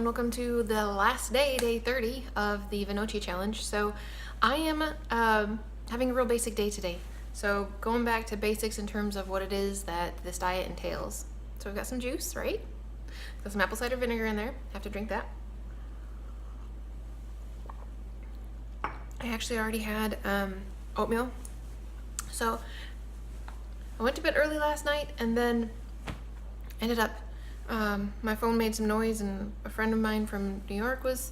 and welcome to the last day, day 30 of the VinOChiA challenge. So I am having a real basic day today. So going back to basics in terms of what it is that this diet entails. So we've got some juice, right? Got some apple cider vinegar in there. Have to drink that. I actually already had oatmeal. So I went to bed early last night and then ended up my phone made some noise and a friend of mine from New York was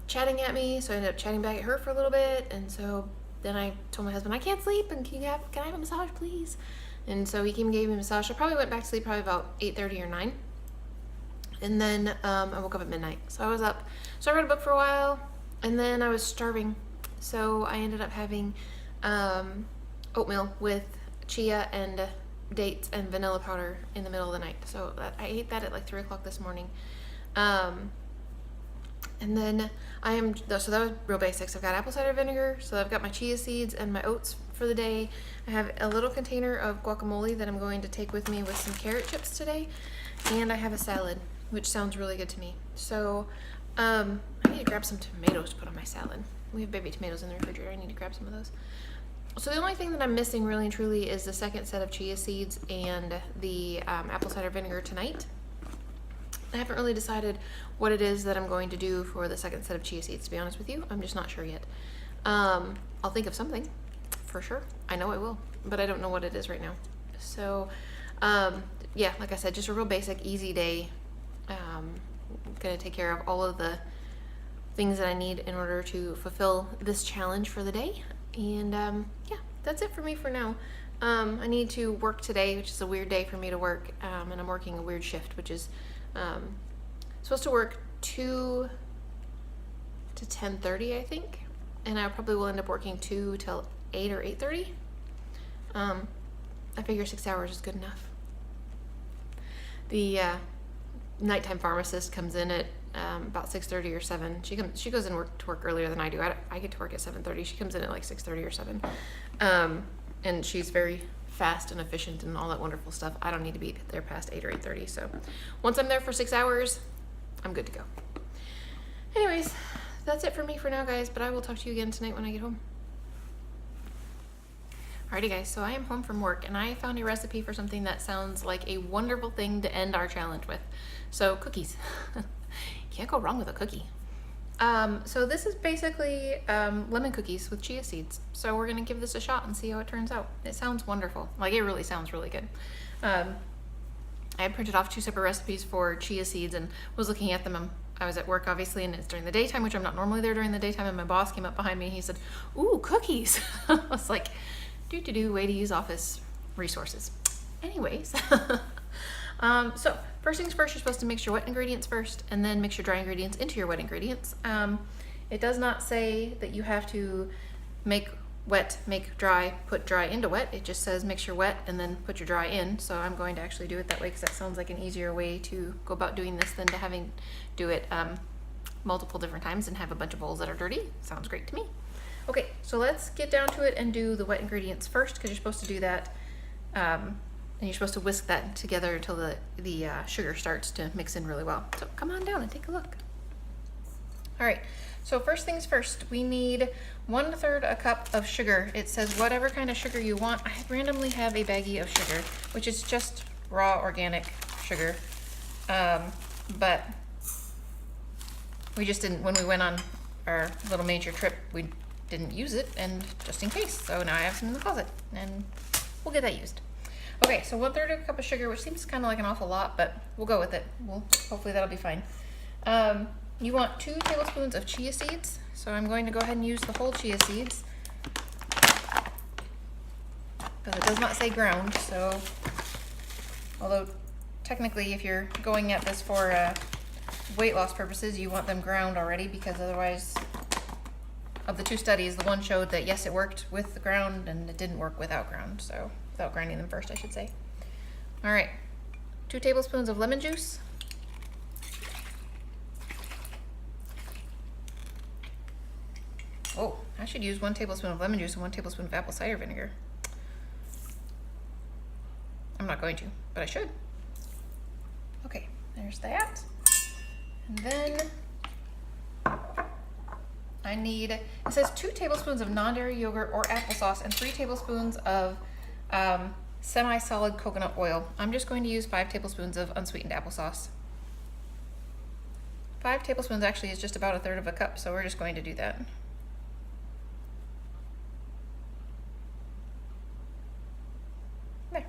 chatting at me, so I ended up chatting back at her for a little bit. And so then I told my husband, I can't sleep, and can I have a massage, please? And so he came and gave me a massage. I probably went back to sleep probably about 8:30 or 9. And then I woke up at midnight. So I was up. So I read a book for a while, and then I was starving. So I ended up having oatmeal with chia and dates and vanilla powder in the middle of the night. So I ate that at like 3 o'clock this morning. And then so that was real basics. I've got apple cider vinegar, so I've got my chia seeds and my oats for the day. I have a little container of guacamole that I'm going to take with me with some carrot chips today. And I have a salad, which sounds really good to me. So I need to grab some tomatoes to put on my salad. We have baby tomatoes in the refrigerator. I need to grab some of those. So the only thing that I'm missing really and truly is the second set of chia seeds and the apple cider vinegar tonight. I haven't really decided what it is that I'm going to do for the second set of chia seeds, to be honest with you. I'm just not sure yet. I'll think of something for sure. I know I will, but I don't know what it is right now. So yeah, like I said, just a real basic, easy day. Gonna take care of all of the things that I need in order to fulfill this challenge for the day. And yeah, that's it for me for now. I need to work today, which is a weird day for me to work, and I'm working a weird shift, which is supposed to work 2 to 10:30, I think, and I probably will end up working 2 till 8 or 8:30. I figure 6 hours is good enough. The nighttime pharmacist comes in at about 6:30 or 7. She goes in to work earlier than I do. I get to work at 7:30. She comes in at like 6:30 or 7. And she's very fast and efficient and all that wonderful stuff. I don't need to be there past 8 or 8:30. So once I'm there for 6 hours, I'm good to go. Anyways, that's it for me for now, guys, but I will talk to you again tonight when I get home. Alrighty, guys, so I am home from work and I found a recipe for something that sounds like a wonderful thing to end our challenge with. So cookies. Can't go wrong with a cookie. So this is basically lemon cookies with chia seeds. So we're gonna give this a shot and see how it turns out. It sounds wonderful. Like, it really sounds really good. I had printed off 2 separate recipes for chia seeds and was looking at them. I was at work, obviously, and it's during the daytime, which I'm not normally there during the daytime, and my boss came up behind me and he said, ooh, cookies. I was like, way to use office resources. Anyways, so first things first, you're supposed to mix your wet ingredients first and then mix your dry ingredients into your wet ingredients. It does not say that you have to make wet, make dry, put dry into wet. It just says mix your wet and then put your dry in. So I'm going to actually do it that way because that sounds like an easier way to go about doing this than to having do it multiple different times and have a bunch of bowls that are dirty. Sounds great to me. Okay, so let's get down to it and do the wet ingredients first, because you're supposed to do that, and you're supposed to whisk that together until the sugar starts to mix in really well. So come on down and take a look. All right, so first things first, we need 1/3 a cup of sugar. It says whatever kind of sugar you want. I randomly have a baggie of sugar, which is just raw organic sugar, but we just didn't, when we went on our little major trip, we didn't use it, and just in case. So now I have some in the closet and we'll get that used. Okay, so 1/3 a cup of sugar, which seems kind of like an awful lot, but we'll go with it. Hopefully that'll be fine. You want 2 tablespoons of chia seeds. So I'm going to go ahead and use the whole chia seeds, because it does not say ground. So although technically if you're going at this for weight loss purposes, you want them ground already, because otherwise, of the 2 studies, the one showed that yes, it worked with the ground and it didn't work without ground. So without grinding them first, I should say. All right, 2 tablespoons of lemon juice. Oh, I should use 1 tablespoon of lemon juice and 1 tablespoon of apple cider vinegar. I'm not going to, but I should. Okay, there's that. And then I need, it says 2 tablespoons of non-dairy yogurt or applesauce and 3 tablespoons of semi-solid coconut oil. I'm just going to use 5 tablespoons of unsweetened applesauce. 5 tablespoons actually is just about 1/3 of a cup, so we're just going to do that. There.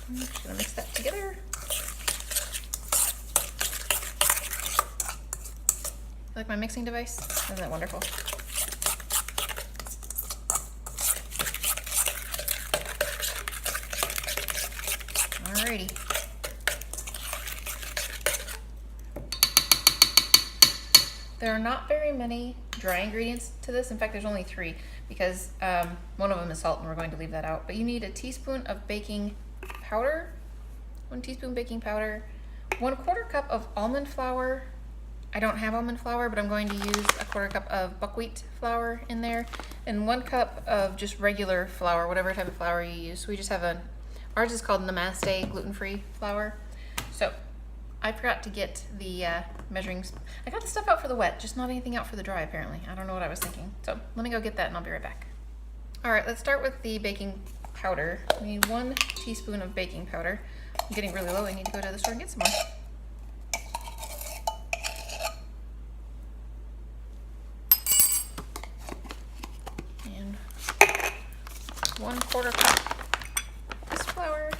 I'm just gonna mix that together. Like my mixing device? Isn't that wonderful? Alrighty. There are not very many dry ingredients to this. In fact, there's only 3 because one of them is salt and we're going to leave that out. But you need a teaspoon of baking powder, 1 teaspoon baking powder, 1/4 cup of almond flour. I don't have almond flour, but I'm going to use 1/4 cup of buckwheat flour in there, and 1 cup of just regular flour, whatever type of flour you use. We just have ours is called Namaste gluten-free flour. So I forgot to get the measuring, I got the stuff out for the wet, just not anything out for the dry apparently. I don't know what I was thinking. So let me go get that and I'll be right back. All right, let's start with the baking powder. We need 1 teaspoon of baking powder. I'm getting really low, I need to go to the store and get some more. And 1/4 cup this flour.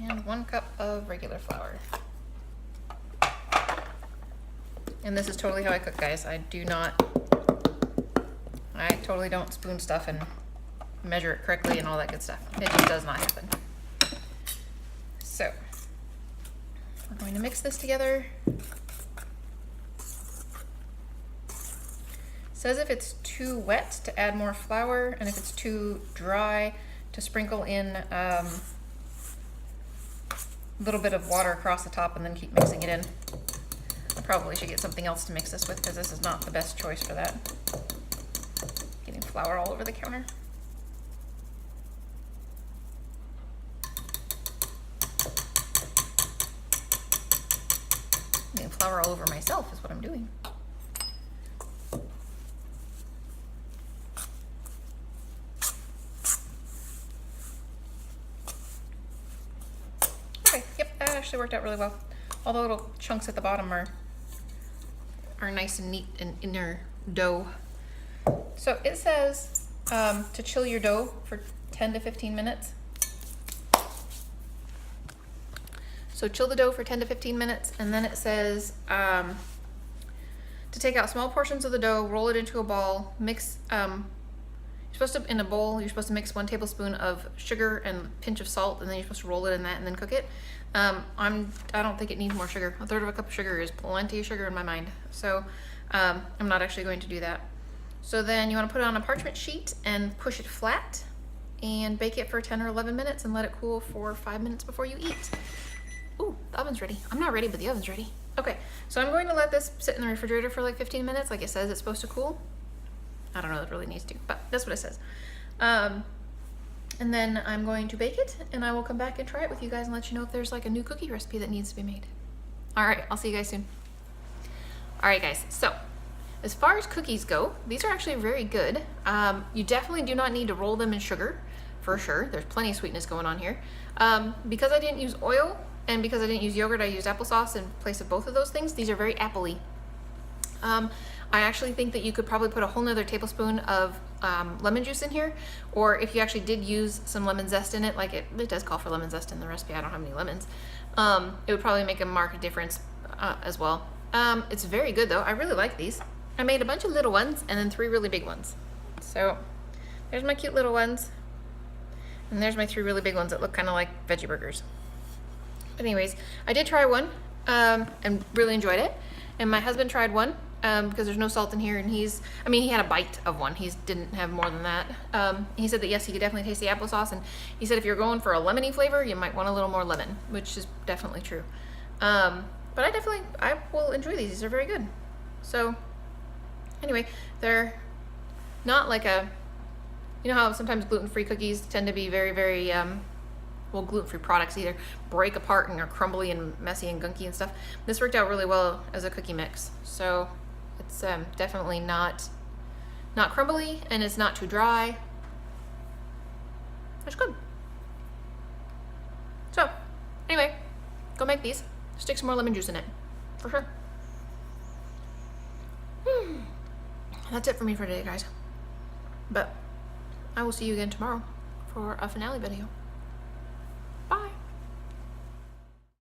And 1 cup of regular flour. And this is totally how I cook, guys. I totally don't spoon stuff and measure it correctly and all that good stuff. It just does not happen. So, we're going to mix this together. It says if it's too wet to add more flour, and if it's too dry to sprinkle in a little bit of water across the top and then keep mixing it in. I probably should get something else to mix this with because this is not the best choice for that. Getting flour all over the counter. Getting flour all over myself is what I'm doing. Okay, yep, that actually worked out really well. All the little chunks at the bottom are nice and neat and inner dough. So it says to chill your dough for 10 to 15 minutes. So chill the dough for 10 to 15 minutes, and then it says to take out small portions of the dough, roll it into a ball, mix, in a bowl, you're supposed to mix 1 tablespoon of sugar and a pinch of salt, and then you're supposed to roll it in that and then cook it. I don't think it needs more sugar. 1/3 of a cup of sugar is plenty of sugar in my mind. So I'm not actually going to do that. So then you want to put it on a parchment sheet and push it flat and bake it for 10 or 11 minutes and let it cool for 5 minutes before you eat. Ooh, the oven's ready. I'm not ready, but the oven's ready. Okay, so I'm going to let this sit in the refrigerator for like 15 minutes, like it says it's supposed to cool. I don't know if it really needs to, but that's what it says. And then I'm going to bake it, and I will come back and try it with you guys and let you know if there's like a new cookie recipe that needs to be made. All right, I'll see you guys soon. All right, guys, so as far as cookies go, these are actually very good. You definitely do not need to roll them in sugar, for sure. There's plenty of sweetness going on here. Because I didn't use oil and because I didn't use yogurt, I used applesauce in place of both of those things. These are very apple-y. I actually think that you could probably put a whole nother tablespoon of lemon juice in here, or if you actually did use some lemon zest in it, like it does call for lemon zest in the recipe, I don't have any lemons, it would probably make a marked difference as well. It's very good though. I really like these. I made a bunch of little ones and then 3 really big ones. So there's my cute little ones, and there's my 3 really big ones that look kind of like veggie burgers. But anyways, I did try one and really enjoyed it. And my husband tried one because there's no salt in here, and he had a bite of one. He didn't have more than that. He said that yes, he could definitely taste the applesauce, and he said if you're going for a lemony flavor, you might want a little more lemon, which is definitely true. But I will enjoy these. These are very good. So Anyway, they're not like a, you know how sometimes gluten-free cookies tend to be very, very, well, gluten-free products either break apart and are crumbly and messy and gunky and stuff. This worked out really well as a cookie mix. So it's definitely not crumbly, and it's not too dry. It's good. So anyway, go make these. Stick some more lemon juice in it, for sure. That's it for me for today, guys. But I will see you again tomorrow for a finale video.